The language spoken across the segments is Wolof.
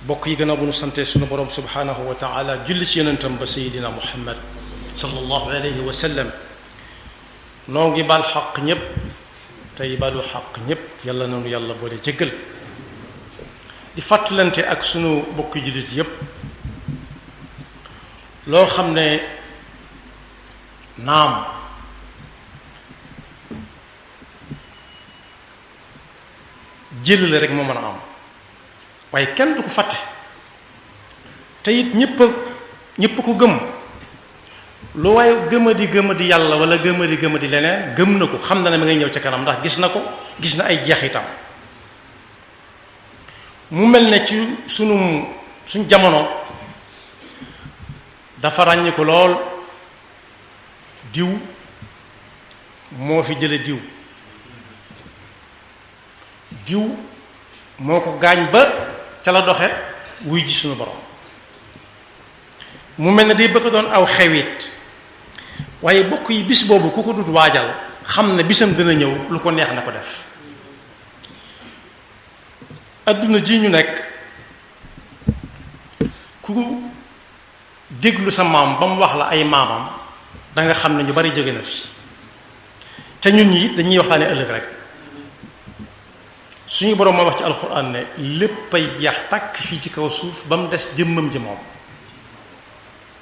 bokk yi gannaaw bu nu sante sunu borom subhanahu wa taala julli ci yonentam ba sayidina muhammad sallallahu alayhi wa sallam noo ngi baal xaq ñépp tey balu xaq ñépp yàlla nanu yàlla boole jéggal di fàttalante ak sunu bokki jullit yépp loo xam ne naam jël la rek moo mën a am waaye kenn du ko fàtte te it ñépp ko gëm lu waaye gëmadi yàlla wala gëmadi leneen gëm na ko xam na ne ma ngay ñëw ca kanam ndax gis na ko gis na ay jeexitam mu mel ne ci suñ jamono dafa ràññi ko lool diw moo fi jële diw moo ko gaañ ba ca la doxe wuy ji suñu borom mu mel ne day bëgg doon aw xewit waaye bokk yi bis boobu ku ko dut waajal xam ne bisam dina ñëw lu ko neex na ko def adduna ji ñu nekk ku déglu sa maam ba mu wax la ay maamam danga xam ne ñu bari jóge na fi te ñun ñi it dañuy waxtaane ëllëg rek suñu boroom moo wax ci alxuraan ne léppay jeex tàkk fii ci kaw suuf ba mu des jëmmam ji moom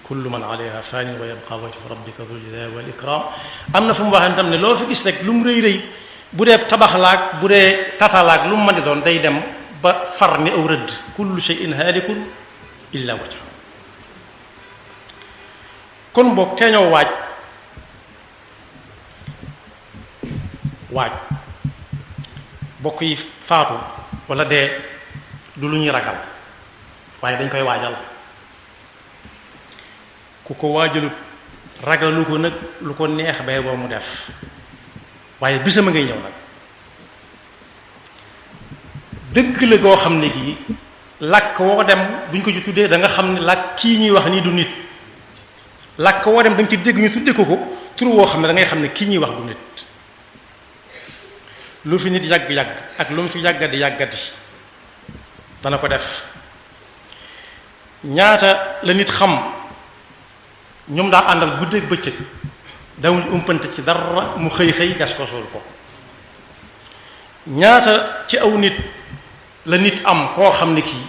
kullu man alayha fanin wa yabqa wajhu rabbika dhul jalali wal ikram am na fu mu waxee tam ne loo fi gis rek lu mu rëy rëy bu dee tabaxlaak bu dee tatalaak lu mu mën di doon day dem ba far ni aw rëdd kullu shay'in haalikun illa wajha kon boog teeñoo waaj bokk yi faatu wala dee du lu ñuy ragal waaye dañ koy waajal ku ko waajalut ragalu ko nag lu ko neex bay boo mu def waaye bisama ngay ñëw nag dëgg la goo xam ne gii làkk woo dem buñ ko ci tuddee da nga xam ne làkk kii ñuy wax nii du nit làkk woo dem da nga ci dégg ñu tuddee ko tur woo xam ne da ngay xam ne kii ñuy wax du nit lu fi nit yàgg-yàgg ak lu mu fi yàggati dana ko def ñaata la nit xam ñoom daa àndal guddeeg bëccëg dawuñ umpante ci dara mu xëy gas ko suul ko ñaata ci aw nit la nit am koo xam ne kii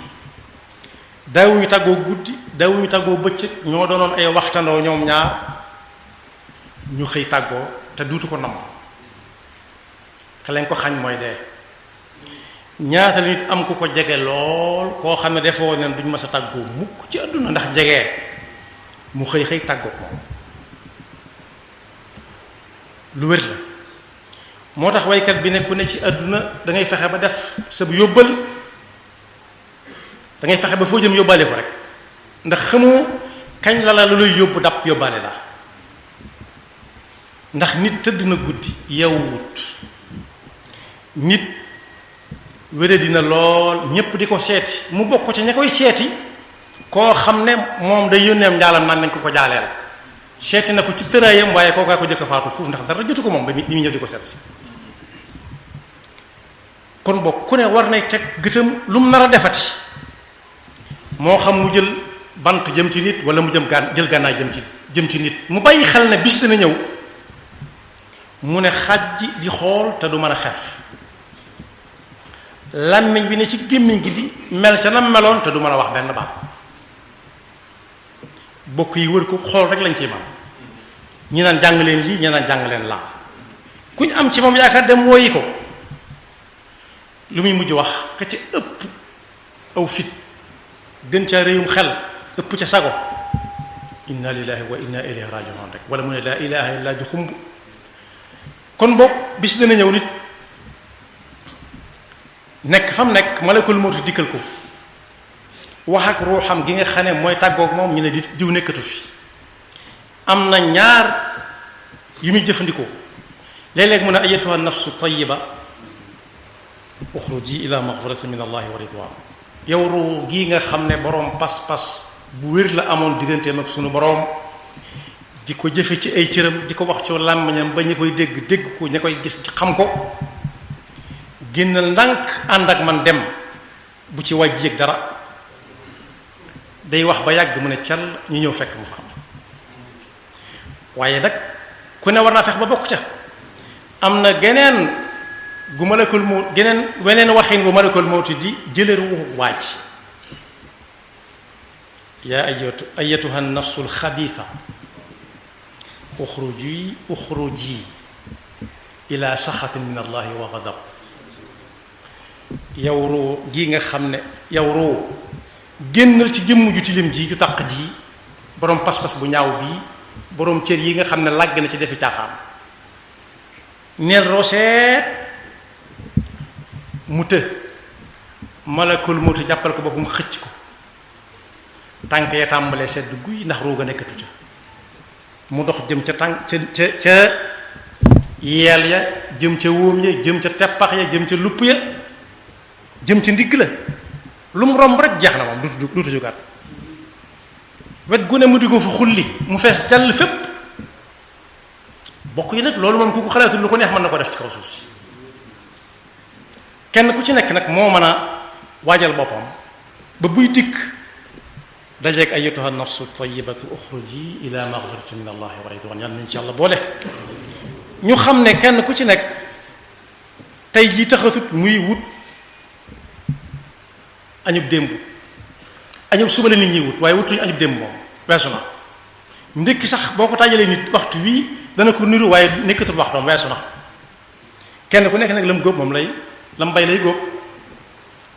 daawuñu tàggoo guddi daawuñu tàggoo bëccëg ñoo doonoon ay waxtandoo ñoom ñaar ñu xëy tàggoo te duutu ko nam te lañ ko xañ mooy dee ñaata la nit am ku ko jege lool koo xam ne defoo nen duñ mës a tàggoo mukk ci àdduna ndax jege mu xëy tàggoo moom lu wér la moo tax waykat bi ne ku ne ci àdduna da ngay fexe ba def sa yóbbal da ngay fexe ba foo jëm yóbbaale ko rek ndax xamoo kañ la lu lay yóbbu dab yóbbaale la ndax nit tëdd na guddi yeewut nit wére dina lool ñépp di ko seeti mu bokk ci ña koy seeti koo xam ne moom day yónneem njaalam naan nañ ko jaaleel seeti na ko ci tëraayam waaye kookaa ko jëkk a faatu foofu ndax dara jotu ko moom bi muy ñëw di ko seeti kon bokk ku ne war nay teg gëtam lu mu nar a defati moo xam mu jël bant jëm ci nit wala mu jël gànnaay jëm ci nit mu bàyyi xel ne bis dina ñëw mu ne xaj di xool te du mën a xef làmmiñ bi ne ci gémmiñ gi di mel ca nam meloon te du mën a wax benn baat bokk yi wër ko xool rek lañ ciy man ñi naan jàng leen lii ñi naan jàng leen laa ku ñu am ci moom yaakaar dem wooyi ko lu muy mujj wax ka ci ëpp aw fit gën ca réyum xel ëpp ca sago inna lillahi wa inna ilayhi raji'un rek wala mu ne laa ilaha illa ju xumb kon boog bis dana ñëw nit nekk fa mu nekk malakul mawtu dikkal ko wax ak ruuxam gi nga xam ne mooy tàggoog moom ñu ne di diw nekkatu fi am na ñaar yu muy jëfandikoo léeg-léeg mu ne ayyatuha nafsu tayyiba uxruji ila maghfiratin min allahi wa ridwan yow ruu gii nga xam ne boroom pas-pas bu wér la amoon digganteem ak sunu boroom di ko jëfe ci ay cëram di ko wax ci làmmiñam ba ñi koy dégg ko ña koy gis xam ko génnal ndànk ànd ak man dem bu ci wàjj yëg dara day wax ba yàgg mu ne cal ñu ñëw fekk mu faatu waaye nag ku ne war naa fex ba bokk ca am na geneen gu malakul mawt geneen weneen waxin bu malakul mawti di jële ruuxu waaj yaa ayatuha nafsu alxabiisa uxruji ila saxatin min allahi wa gadab yow ruu gi nga xam ne yow ruu génnal ci jëmm ju tilim ji ju taq ji boroom pas-pas bu ñaaw bii boroom cër yi nga xam ne làgg na ci defi caaxaan neel roseet mu të malakul mawti jàppal ko boppam xëcc ko tànk ya tàmbalee sedd guy ndax ruuga nekkatu ca mu dox jëm ca tànk ca yeel ya jëm ca wóom ya jëm ca teppax ya jëm ca lupp ya jëm ca ndigg la lu mu romb rek jeex na moom duutu jógaat wet gu ne mu di ko fa xulli mu fees dell fépp bokk yi nag loolu moom ku ko xalaatul lu ko neex mën na ko def ci kaw suuf si kenn ku ci nekk nag moo mën a waajal boppam ba buy dikk dajeeg ayyatuha nafsu tayyibatu uxruji ila maghfiratin min allahi wa ridwan yàlla insha allah boole ñu xam ne kenn ku ci nekk tey jii taxatut muy wut añub démb añub suba la nit ñi wut waaye wutuñu añub démb moom weesu na ndékki sax boo ko tàjjalee nit waxtu wii dana ko niru waaye nekkatul waxtoom weesu na kenn ku nekk nag lam góob moom lay lam bay lay góob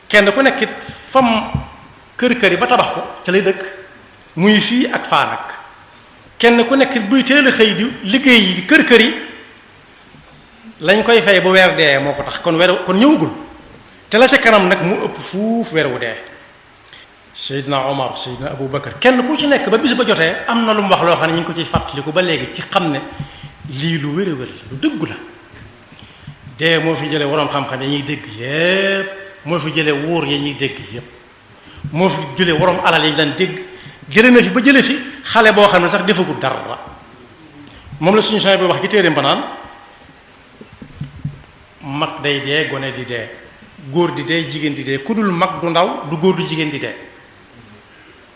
kenn ku nekk it fam kër yi ba tabax ko ca lay dëkk muy fii ak faa nag kenn ku nekk buy teel a xëy di liggéey yi di kër yi lañ koy fay bu weer dee moo ko tax kon ñëwagul te la ca kanam nag mu ëpp fuuf weer wu dee Seydina Omar Seydina Abou Bakar kenn ku ci nekk ba bis ba jotee am na lu mu wax loo xam ne ñu ngi ko ciy fàttaliku ba léegi ci xam ne lii lu wér a wér lu dëggu la dee moo fi jële waroom xam-xam ya ñuy dégg yépp moo fi jële wóor ya ñuy dégg yépp moo fi jële waroom alal yi ñu daan dégg jële na fi ba jële fi xale boo xam ne sax defagul dara moom la suñu soñ bi wax ci téere mbanaan mag day dee gone di dee góor di dee jigéen di dee ku dul mag du ndaw du góor du jigéen di dee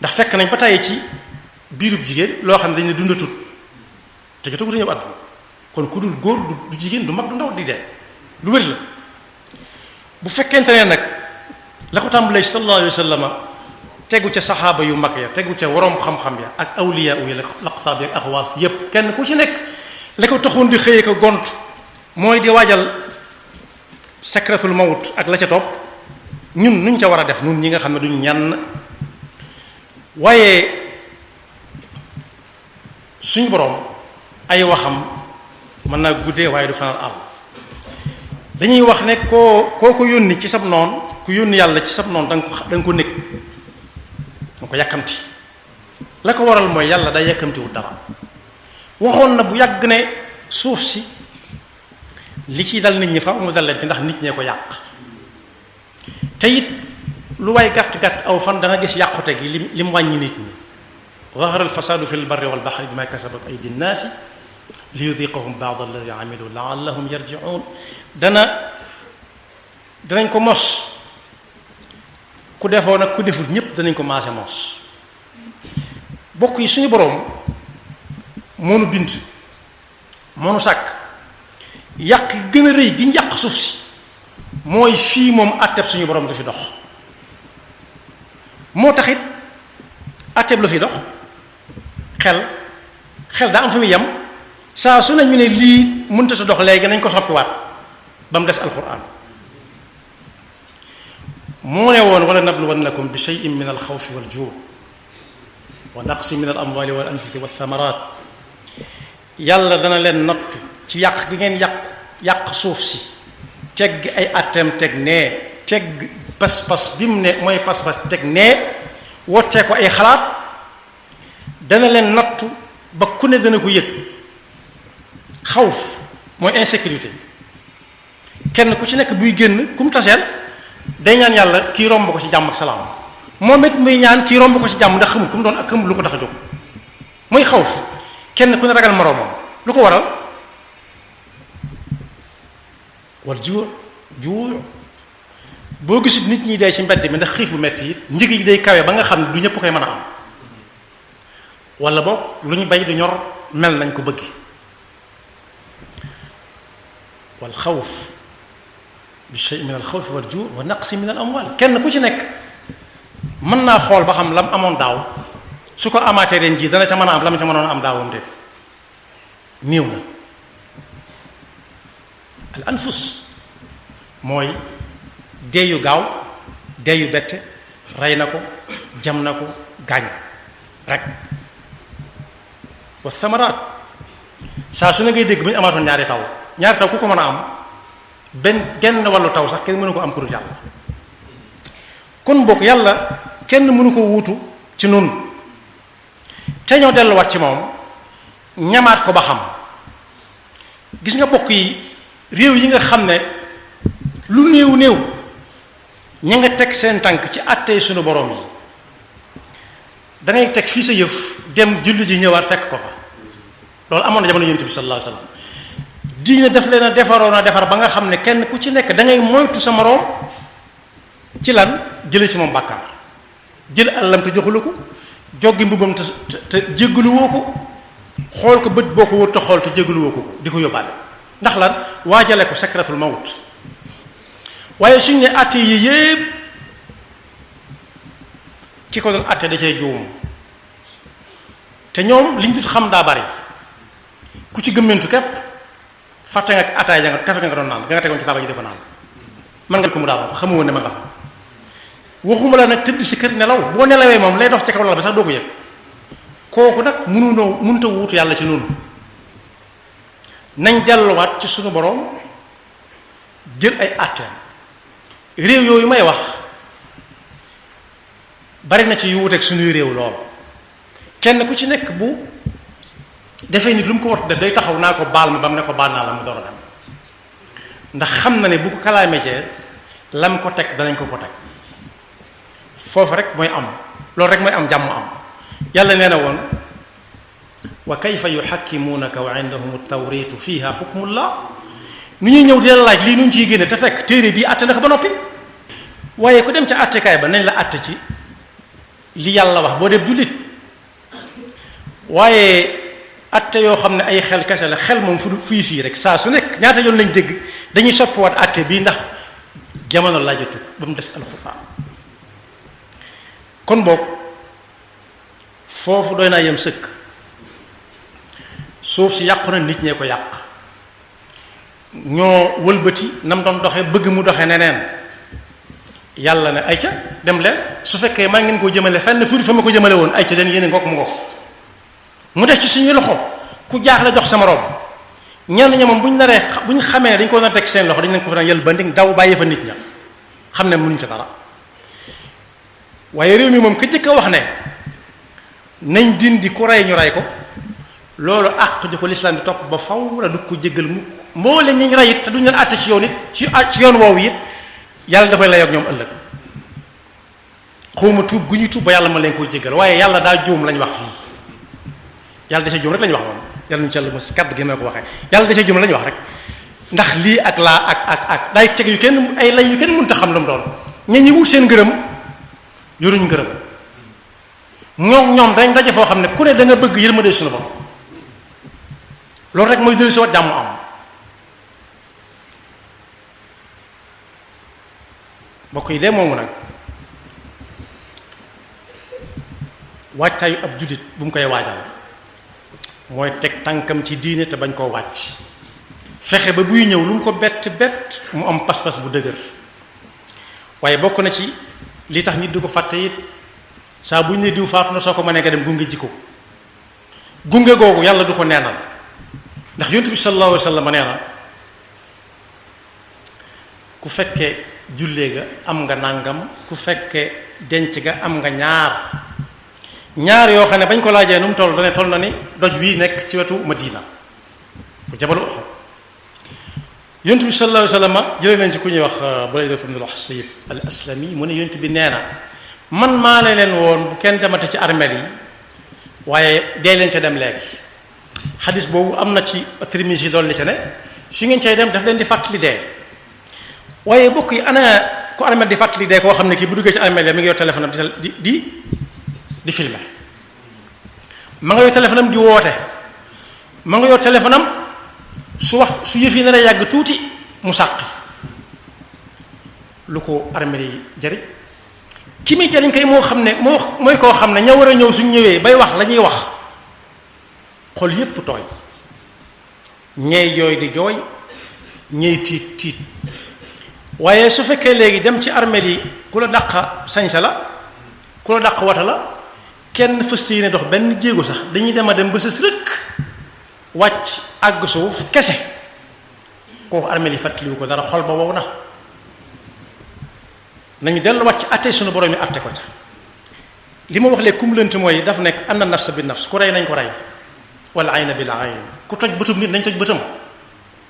ndax fekk nañ ba tàyyi ci biirub jigéen loo xam ne dañ ne dundatut te jotagut a ñëw àdduna kon ku dul góor du jigéen du mag du ndaw di dee lu wér la bu fekkente ne nag la ko tàmbalee sallallahu alayhi wa sallam tegu ca saxaaba yu mag ya tegu ca waroom xam-xam ya ak awliya yi laqtaab ya ak axwaas yépp kenn ku ci nekk la ko taxoon di xëyee ko gont mooy di waajal sakratul mawt ak la ca topp ñun nuñ ca war a def ñun ñi nga xam ne duñ ñenn waaye suñu boroom ay waxam mën naa guddee waaye du fanaan àll dañuy wax ne koo ko yónni ci sab noon ku yónni yàlla ci sab noon da nga ko nekk da nga ko yàkkamti la ko waral mooy yàlla day yàkkamtiwul dara waxoon na bu yàgg ne suuf si li ciy dal nit ñi fa mu dal leen ci ndax nit ñee ko yàq te it lu waay gàtt-gàtt aw fan dana gis yàqute gi li mu wàññi nit ñi zahara alfasadu fi lbarri walbaxri bima kasabat aydi nnaasi li yudiqahum baad alladi amilu laallahum yarjiun danañ ko mos ku defoo nag ku deful ñépp danañ ko maase mos bokk yi suñu boroom moonu bind moonu sàkk yàq gën a rëy gi ñu yàq suuf si mooy fii moom àtteb suñu borom du fi dox moo taxit àtteb lu fi dox xel daa am fa muy yem saa su ne ñu ne lii mënta sa dox léegi nañ ko soppiwaat ba mu des alquran moo ne woon wala nabluwannakum bi shay'in min alxawfi waljuu wa naqsi min al amwali wal anfusi walthamarat yàlla dana leen nattu ci yàq gi ngeen yàq suuf si tegg ay atteem teg nee tegg pas-pas bi mu ne mooy pas-pas teg nee wottee ko ay xalaat dana leen nattu ba ku ne dana ko yëg xawf mooy insécurité kenn ku ci nekk buy génn ku mu taseel day ñaan yàlla kii romb ko ci jàmm ak salaam moom it muy ñaan kii romb ko ci jàmm ndax xamul ku mu doon ak xamul lu ko tax a jóg mooy xawf kenn ku ne ragal moroomam lu ko waral wal juu boo gisit nit ñi dee ci mbedd mi ndax xiif bu metti it njëg yi day kawe ba nga xam ne du ñëpp koy mën a am wala boog lu ñu bay du ñor mel nañ ko bëgg wal xawf bi shay min al xawf wal juu wa naqsi min al amwal kenn ku ci nekk mën naa xool ba xam lam amoon daaw su ko amaatee ren jii dana ca mën a am lam ca mënoon am daawam de néew na al anfus mooy deeyu gaaw deeyu bette rey na ko jam na ko gaañ rek wa samaraat saa su ne ngay dégg bu ñu amaatoon ñaari taw ku ko mën a am genn wàllu taw sax kenn mënu ko am ku dul yàlla kon bokk yàlla kenn mënu ko wuutu ci nun te ñoo delluwaat ci moom ñamaat ko ba xam gis nga bokk yi réew yi nga xam ne lu néew ña nga teg seen tànk ci àttee suñu borom yi dangay teg fii sa yëf dem julli ji ñëwaat fekk ko fa loolu amoon na jamono yonent bi sallallahu alayhi wasallam diine daf leen a defaroon a defar ba nga xam ne kenn ku ci nekk da ngay moytu sa moroom ci lan jële ci moom bàkkaar jël àllam te joxula ko joggi mbubbam te jéggaluwoo ko xool ko bët boo ko wër te xool te jéggaluwoo ko di ko yóbbaale ndax lan waajale ko sakratul mawt waaye suñ ne àtte yi yépp ki ko doon àtte da cay juum te ñoom liñ dut xam daa bari ku ci gëmmentu képp fàtte nga ataay ja nga kafe nga doon naan nga tegoon ci taabal ji di ko naan mën nga ko mu daal xamu woon ne ma nga fa waxuma la nag tëdd si kër nelaw boo nelawee moom lay dox ci kaw lal bi sax doo ko yëg kooku nag mënta wuutu yàlla ci noonu nañ delluwaat ci suñu borom jël ay àtteem réew yooyu may wax bari na ci yu wuteeg suñuy réew lool kenn ku ci nekk bu defee nit lu mu ko war def day taxaw naa ko baal ma ba mu ne ko baal naa la mu door a dem ndax xam na ne bu ko kalaamee lam ko teg danañ ko teg foofu rek mooy am loolu rek mooy am jàmm am yàlla nee na woon wa kayfa yuhakkimuunaka wa indahum at-tawritu fiha hukmullah nu ñuy ñëw di la laaj lii nu ñu ciy génne te fekk téere bii àtte na ko ba noppi waaye ku dem ca àttekaay ba nañ la àtte ci li yàlla wax boo def jullit waaye àtte yoo xam ne ay xel kese la xel moom fu fii rek saa su nekk ñaata yoon lañ dégg dañuy soppiwaat àtte bii ndax jamono laajatu ba mu des alxuraan kon boog foofu doy naa yem sëkk suuf si yàqu na nit ñee ko yàq ñoo wëlbati nam doon doxe bëgg mu doxe neneen yàlla ne ayca dem leen su fekkee maa ngeen koo jëmale fenn furi fa ma ko jëmale woon ayca leen yéene ngoog mu ngoog mu des ci suñu loxo ku jaax la jox sa moroom ñenn ña moom bu ñu xamee dañ ko doon teg seen loxo dañ leen ko fa yël bandi daw bàyyi fa nit ña xam ne mënuñ ca dara waaye réew mi moom ka jëkk a wax ne nañ dindi ku rey ñu rey ko loolu àq ji ko lislaam bi topp ba faw la du ko jéggal mukk mboolem ñi ñu rey it te duñ leen àtte ci yoon it ci yoon woowu it yàlla da koy layoog ñoom ëllëg xawma tuub gu ñuy tuub ba yàlla ma leen koy jéggal waaye yàlla daa juum lañ wax fii yàlla dese juum rek lañ wax moom yàlla ñu ci yàlla mos kàddu gi ma ko waxee yàlla dese juum lañ wax rek ndax lii ak laa ak day teg yu kenn ay lay yu kenn mënta xam lu mu doon ña ñi wut seen ngërëm yoruñ ngërëm ñoom dañ daje foo xam ne ku ne da nga bëgg yërmande suñu borom loolu rek mooy dellu si wat jàmm am mbokk yi de moomu nag waajtaayu ab jullit bu mu koy waajal mooy teg tànkam ci diine te bañ koo wàcc fexe ba buy ñëw lu mu ko bett mu am pas-pas bu dëgër waaye bokk na ci li tax nit du ko fàtte it saa bu ñu ne diw faatu na soo ko mënee nga dem gunge jikko gunge googu yàlla du ko neenal ndax yonent bi sallallahu alayhi wa sallam nee na ku fekkee jullee ga am nga nàngam ku fekkee denc ga am nga ñaar yoo xam ne bañ ko laajee nu mu toll dane toll na ni doj wi nekk ci wetu Madina bu jabalu Uhud yonent bi sallallahu alayhi wa sallam jëlee nañ ci ku ñuy wax Burayda ibn al-Husayb al-Aslami mu ne yonent bi nee na man maa ne leen woon bu kenn demate ci armeel yi waaye dee leen ca dem léegi xadis boobu am na ci Tirmisi dolli ca ne su ngeen cay dem daf leen di fàttali dee waaye bokk yi ana ku armeel di fàttali dee koo xam ne kii bu duggee ci armeel ya mi ngi yor téléphone am di filmer ma nga yor téléphone am di woote ma nga yor téléphone am su yëf yi nar a yàgg tuuti mu sàqi lu ko armeel yi jariñ ki muy jariñ kay moo xam ne mooy koo xam ne ña war a ñëw suñ ñëwee bay wax la ñuy wax xol yépp tooy ñey jooy di jooy ñey tiit tiit waaye su fekkee léegi dem ci armeel yi ku la dàq sañsa la ku la dàq wata la kenn fëste yi ne dox benn jéego sax dañuy dem a dem ba sës rëkk wàcc àgg suuf kese kooku armeel yi fàttaliwu ko dara xol ba wow na nañu delluwaat ci atte suñu borom yi atte ko ca li ma wax léegi kum lënt mooy daf nekk anna nafsa bi nafs ku rey nañ ko rey wal ayna bil ayn ku toj bëtum nit nañ toj bëtam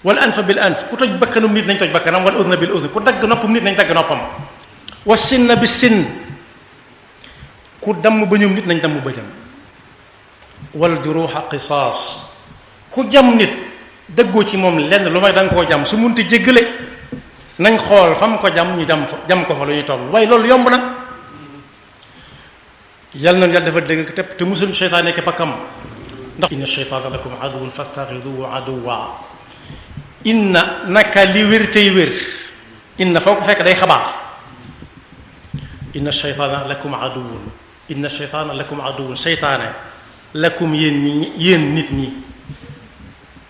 wal anfa bil anf ku toj bakkanum nit nañ toj bakkanam wal udna bil udn ku dagg noppam nit nañ dagg noppam wa sinna bis sinn ku damm bëñum nit nañ damm bëjam wal juruha qisaas ku jam nit dëggoo ci moom lenn lu may da nga koo jam su munti jéggale nañ xool fa mu ko jam ñu jam ko fa lu ñuy toll waaye loolu yomb na yal na yàlla dafa dégg te musul seytaan nekk pakkam ndax inna sheytaana lakum aduwwun fattaxiduhu aduwwa inna naka li wér tey wér inna foo ko fekk day xabaar inna sheytaana lakum aduwwun inna sheytaana lakum aduwwun seytaane lakum yéen nit ñi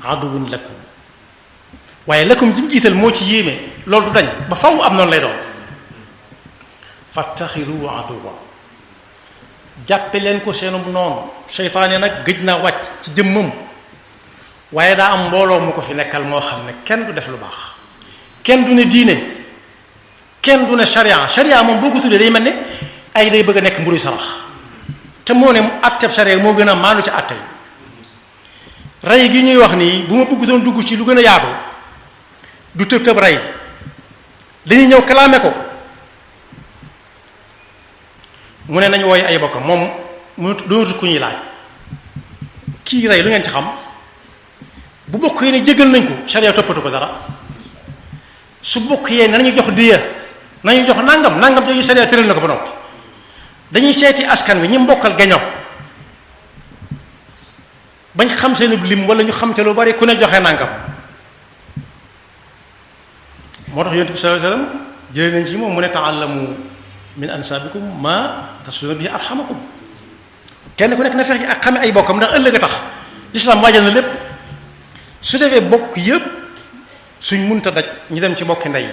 aduwwun lakum waaye lakum jim jiital moo ci yéeme loolu du dañ ba faw am noonu lay doon fattaxiduhu aduwwa jàppe leen ko seenum noonu seytaane nag gëj naa wàcc ci jëmmam waaye daa am mbooloo mu ko fi nekkal moo xam ne kenn du def lu baax kenn du ne diine kenn du ne sharia moom boo ko tuddee day mel ne ay day bëgg a nekk mburu sarax te moo ne atteb sharia moo gën a maanu ci atte yi rey gi ñuy wax nii bu ma bëggutoon dugg ci lu gën a yaatu du tëb tëb rey dañuy ñëw kalaame ko mu ne nañ wooye ay bokkam moom mu doonatu ku ñuy laaj kii rey lu ngeen ci xam bu bokk yee ne jégal nañ ko sharia toppatu ko dara su bokk yee ne nañu jox diya nañu jox nangam jooju sharia tëral na ko ba noppi dañuy seeti askan wi ñi mbokkal geño bañ xam seen lim wala ñu xam te lu bari ku ne joxe nangam moo tax yonent bi sallallahu alayhi wasallam jëlee nañ ci moom mu ne ta'allamu min ansaabikum ma tasuna bihi arhamakum kenn ku nekk na fex ji ak xame ay bokkam ndax ëllëg a tax lislaam waajal na lépp su defee bokk yépp suñ munta daj ñu dem ci bokki ndey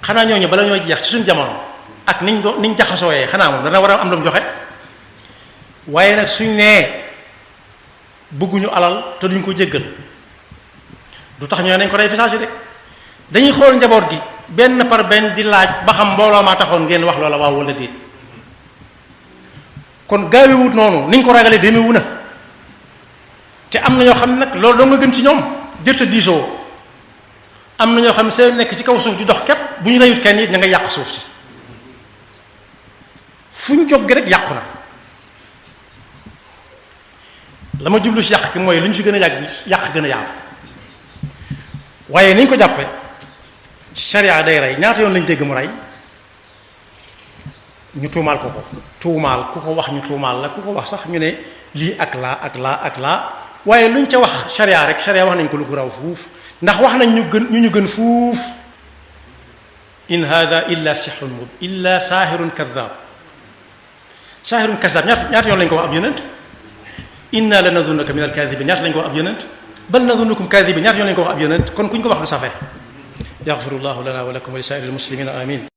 xanaa ñooñu bala ñoo jeex ci suñ jamono ak niñ jaxasooyee xanaa moom dana war a am lu mu joxe waaye nag suñ nee bëgguñu alal te duñ ko jéggal du tax ñoo nañ ko rey fisage de dañuy xool njaboot gi benn par benn di laaj ba xam mbooloo maa taxoon ngeen wax loola waaw wala déet kon gaawewut noonu niñ ko ragalee demewu na te am na ñoo xam ne nag loolu doo nga gën ci ñoom jërta diisoo am na ñoo xam ne seen nekk ci kaw suuf di dox képp bu ñu reyut kenn it ña nga yàq suuf si fu ñu jóg rek yàqu na la ma jublu ci yàq ki mooy lu ñu fi gën a yàq gën a yaatu waaye niñ ko jàppe sharia day rey ñaata yoon lañ dégg mu rey ñu tuumaal ko tuumaal ku ko wax ñu tuumaal la ku ko wax sax ñu ne lii ak laa waaye luñ ca wax sharia rek sharia wax nañ ko lu ko raw fuuf ndax wax nañ ñu gën fuuf in hada illa sihrun mubin illa saahirun kadhab ñaata yoon lañ ko wax ab yonent inna la nadunnuka min al-kadhibin ñaata lañ ko wax ab yonent bal nadunnukum kadhibin ñaata yoon lañ ko wax ab yonent kon kuñ ko wax du safe yaxfirullahu lana wa lakum wa li saa'iril muslimina amin